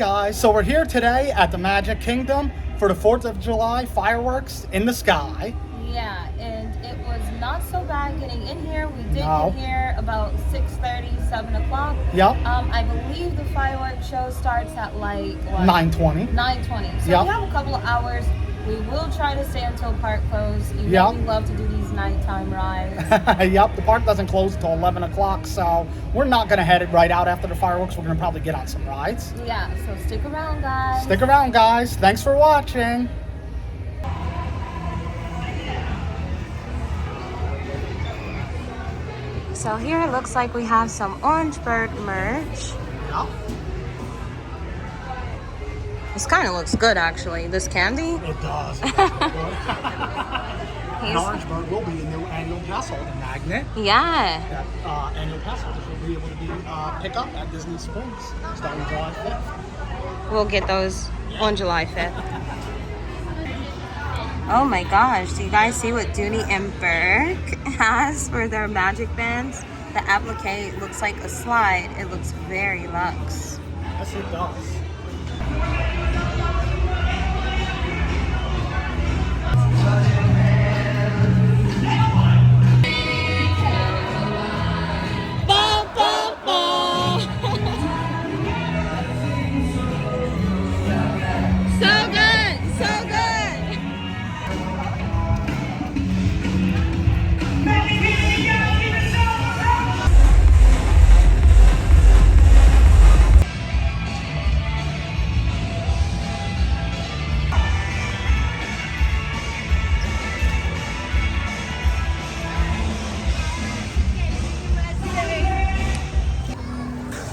guys, so we're here today at the Magic Kingdom for the 4th of July fireworks in the sky. Yeah, and it was not so bad getting in here. We did get here about 6:30, 7 o'clock. Yep. I believe the fireworks show starts at like, what? 9:20. 9:20. So we have a couple of hours. We will try to stay until park close. You know, we love to do these nighttime rides. Yep, the park doesn't close until 11 o'clock, so we're not going to head it right out after the fireworks. We're going to probably get on some rides. Yeah, so stick around, guys. Stick around, guys. Thanks for watching. So here it looks like we have some Orange Bird merch. Yep. This kind of looks good, actually. This candy? It does. It An Orange Bird will be the new annual pass holder magnet. Yeah. That annual pass holders will be able to be pick up at Disney Springs starting July 5th. We'll get those on July 5th. Oh my gosh, do you guys see what Dooney and Burke has for their magic bands? The applique looks like a slide. It looks very luxe. Yes, it does.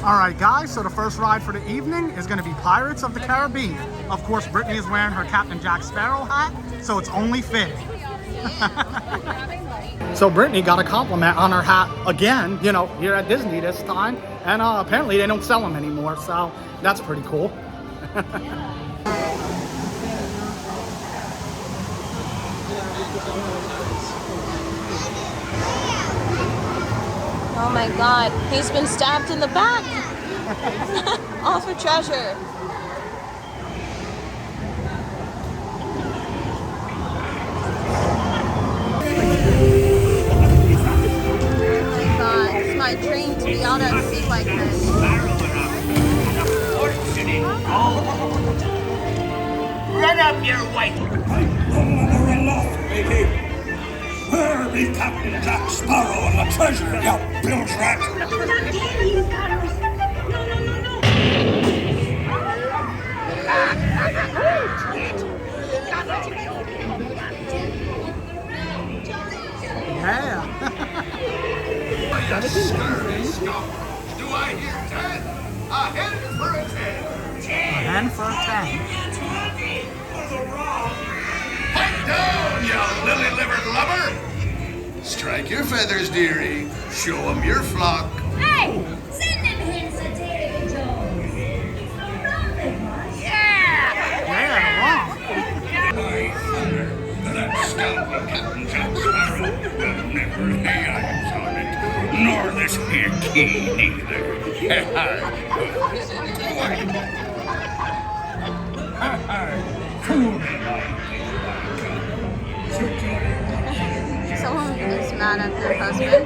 Alright guys, so the first ride for the evening is going to be Pirates of the Caribbean. Of course, Brittany is wearing her Captain Jack Sparrow hat, so it's only fitting. So Brittany got a compliment on her hat again, you know, here at Disney this time. And apparently they don't sell them anymore, so that's pretty cool. Oh my god, he's been stabbed in the back. All for treasure. Oh my god, it's my dream to be out at sea like this. Run up your white. Another aloft, matey. Where be Captain Jack Sparrow and the treasure, you bilge rat? Not there, you cutters. No. Yeah. Do I hear 10? A hand for a 10. A hand for a 10. Pipe down, you lily-livered lubber! Strike your feathers, dearie. Show 'em your flock. Hey, send them hints to Davy Jones. Yeah. My thunder, that scoundrel Captain Jack Sparrow will never lay eyes on it. Nor this here key, neither. Someone is mad at their husband.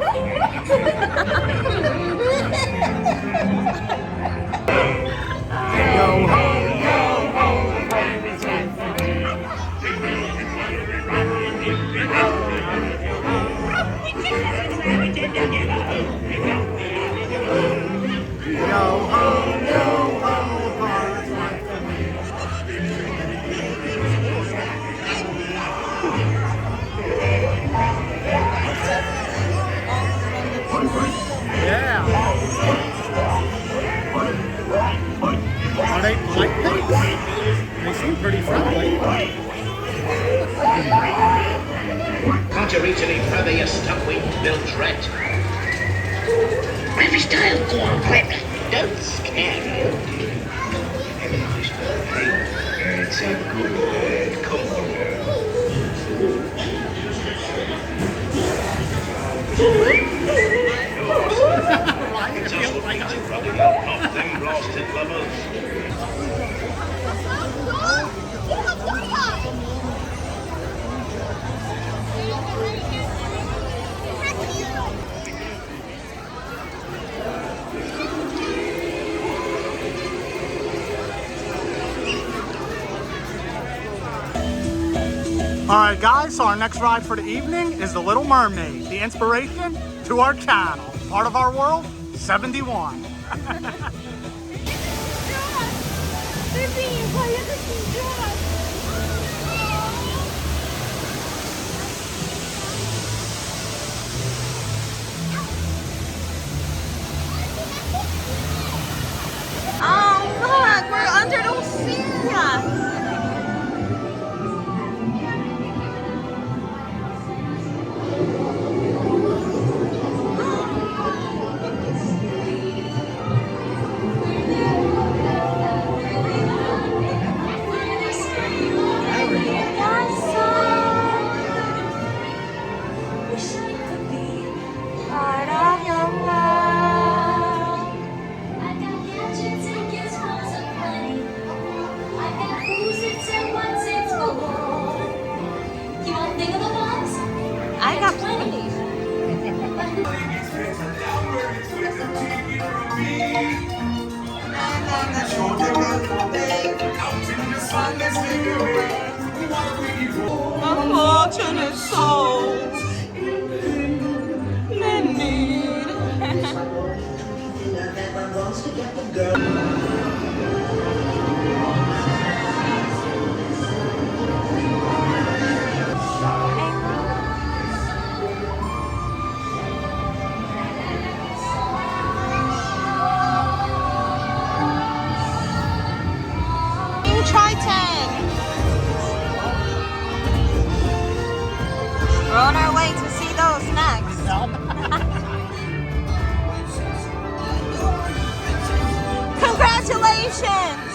Are they polite? They seem pretty friendly. Can't you reach any further, you stuck-winged bilge rat? Wavy style, go on, quick. Don't scare you. It's a good call. Just running out of them blasted lovers. Alright guys, so our next ride for the evening is the Little Mermaid, the inspiration to our channel, part of our world, 71. Oh look, we're under the sea. Part of your love. I got gadgets and gizmos aplenty. I got who's it's and what's it's galore. You want think of the box? I got plenty. Unfortunate souls in need. Triton. We're on our way to see those next. Congratulations!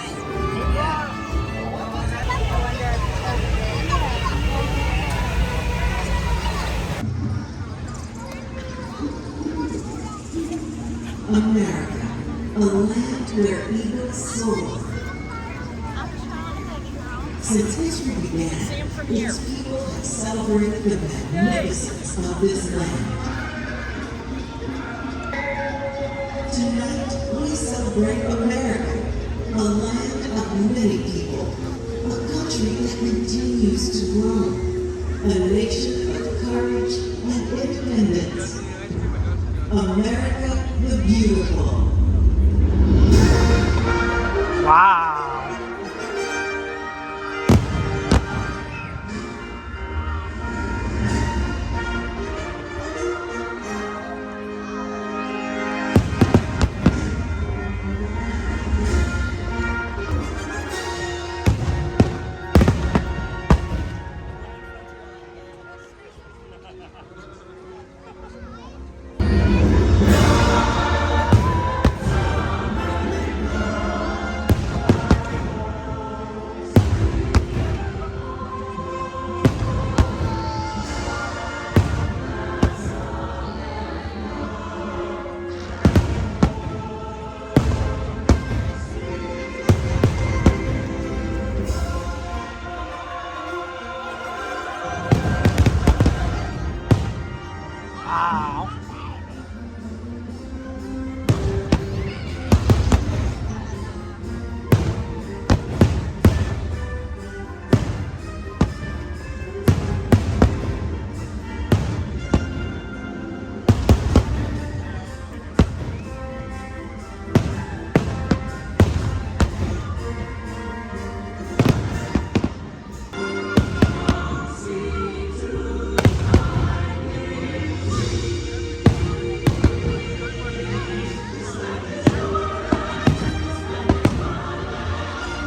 America, a land where eagles soar. Since history began, its people have celebrated the magnificence of this land. Tonight, we celebrate America, a land of many people, a country that continues to grow, a nation of courage and independence. America the Beautiful. Wow. Wow.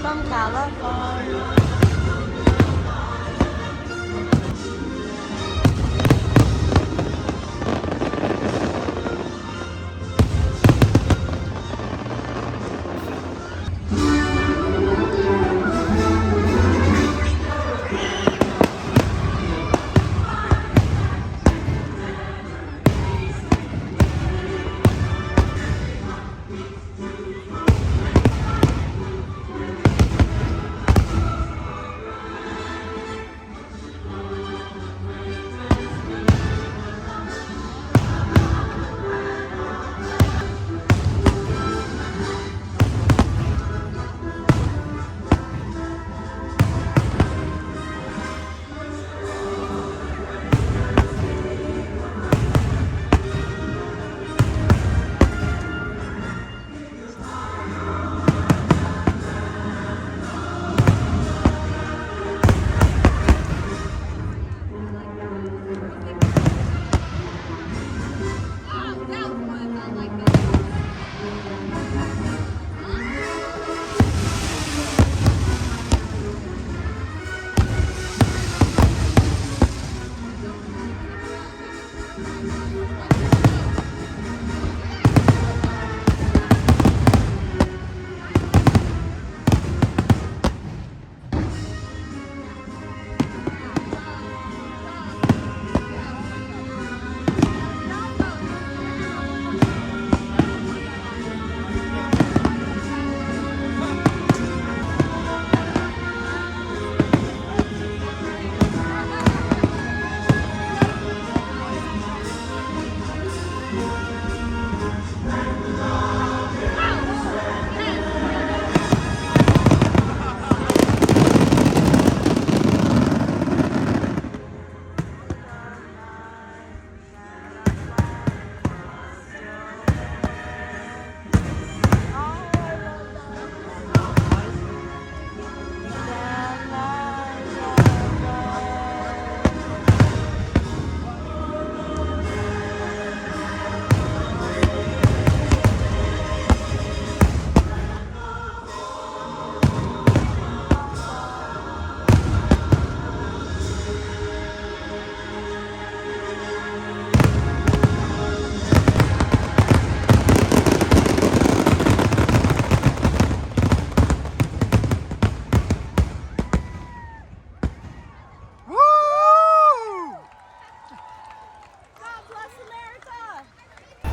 From California.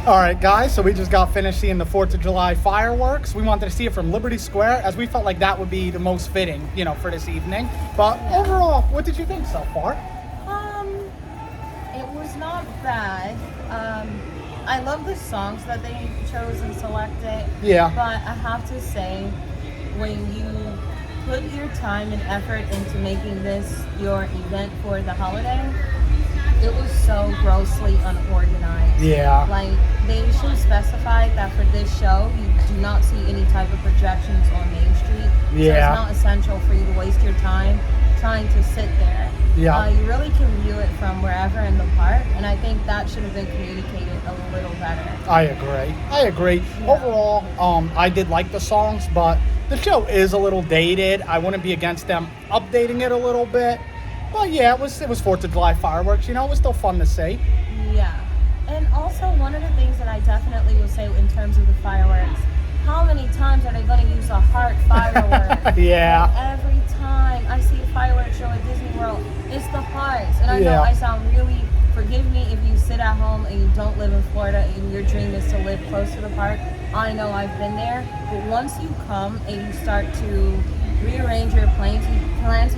All right, guys, so we just got finished seeing the 4th of July fireworks. We wanted to see it from Liberty Square, as we felt like that would be the most fitting, you know, for this evening. But overall, what did you think so far? It was not bad. I love the songs that they chose and selected. Yeah. But I have to say, when you put your time and effort into making this your event for the holiday, it was so grossly unorganized. Yeah. Like, they should specify that for this show, you do not see any type of projections on Main Street. Yeah. So it's not essential for you to waste your time trying to sit there. Yeah. You really can view it from wherever in the park, and I think that should have been communicated a little better. I agree. Yeah. Overall, I did like the songs, but the show is a little dated. I wouldn't be against them updating it a little bit. But yeah, it was 4th of July fireworks, you know, it was still fun to see. Yeah. And also, one of the things that I definitely would say in terms of the fireworks, how many times are they going to use a heart firework? Yeah. Like, every time I see a fireworks show at Disney World, it's the hearts. And I know Yeah. I sound really, forgive me if you sit at home and you don't live in Florida and your dream is to live close to the park. I know I've been there. But once you come and you start to rearrange your plans,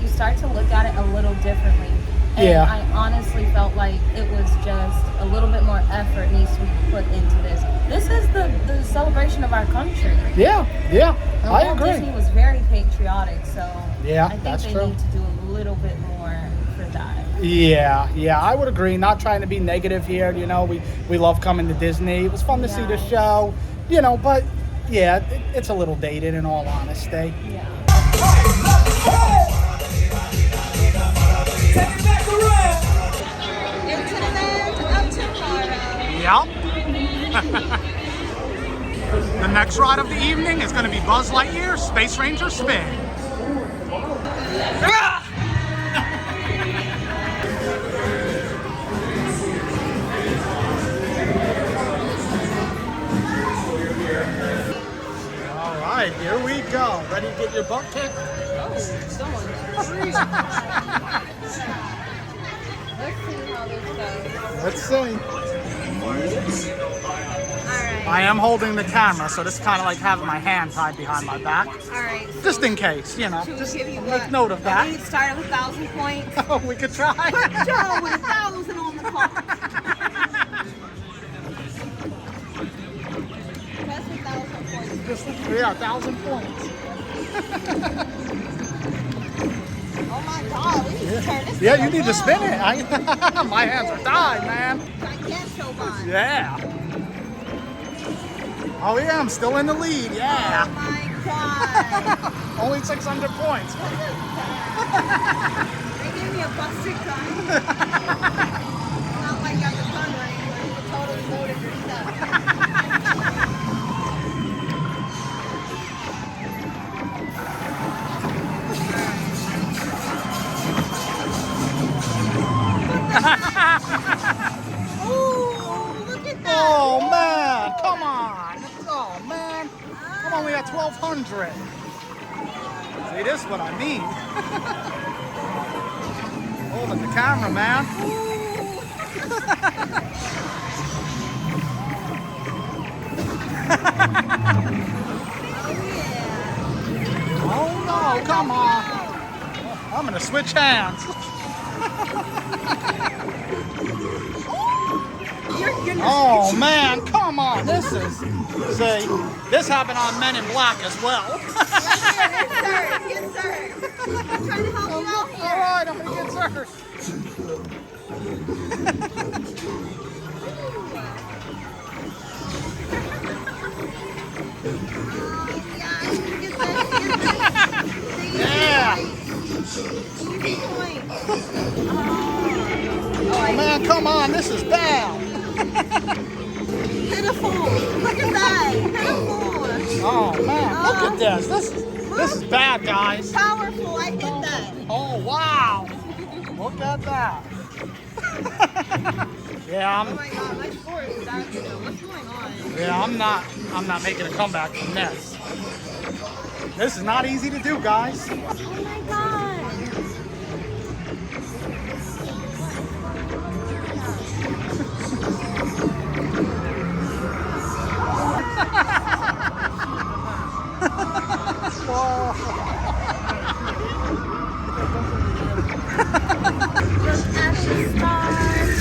you start to look at it a little differently. And Yeah. I honestly felt like it was just a little bit more effort needs to be put into this. This is the celebration of our country. Yeah, And I Walt agree. Disney was very patriotic, so Yeah, I think that's they true. need to do a little bit more for that. Yeah, I would agree. Not trying to be negative here, you know, we love coming to Disney. It was fun to see the Yes. show, you know, but yeah, it's a little dated in all honesty. Yeah. Into the land of tomorrow. Yep. The next ride of the evening is going to be Buzz Lightyear Space Ranger Spin. All right, here we go. Ready to get your butt kicked? Let's see how this goes. Let's see. Alright. I am holding the camera, so this is kind of like having my hand tied behind my back. Alright. Just in case, you know. Should we Just give you make what? note of that. We start with 1,000 points. Oh, we could try. Joe with 1,000 on the clock. That's 1,000 points. Just, yeah, 1,000 points. Oh my God, we need to turn this Yeah, thing you need to spin it. around. My hands are tied, man. Gigantoban. Yeah. Oh yeah, I'm still in the lead. Oh Yeah. my God. Only 600 points. They gave me a busted gun. Not like I'm the gun range where you can totally load it yourself. Ooh, look at that. Oh man, come on. Oh man. I'm only at 1,200. See, this is what I mean. Holding the camera, man. Oh no, come on. I'm gonna switch hands. Oh man, come on. This is, see, this happened on Men in Black as well. Yes, sir. I'm trying to help you out here. All right, I'm gonna get served. Yeah. Oh man, come on, this is bad. Pitiful. Look at that. Pitiful. Oh man, look at this. This is bad, guys. Powerful. I hit that. Oh wow. Look at that. Yeah, Oh my God, my score is bad. What's going on? I'm not making a comeback from this. This is not easy to do, guys. Oh my God. Look at the stars.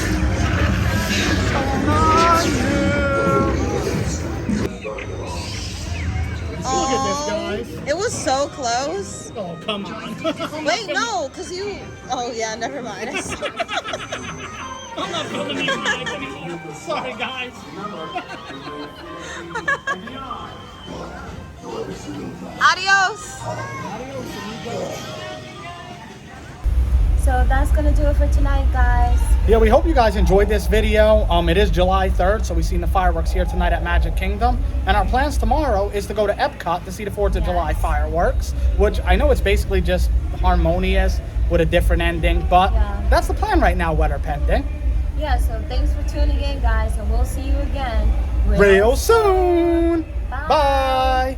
Look at this, guys. It was so close. Oh, come on. Wait, no, because you. Oh, yeah, never mind. I'm not filming these guys anymore. Sorry, guys. Adios. So that's going to do it for tonight, guys. Yeah, we hope you guys enjoyed this video. It is July 3rd, so we've seen the fireworks here tonight at Magic Kingdom. And our plans tomorrow is to go to Epcot to see the 4th of July fireworks, which I know it's basically just harmonious with a different ending, but that's the plan right now, weather pending. Yeah, so thanks for tuning in, guys, and we'll see you again Real soon. Bye. Bye.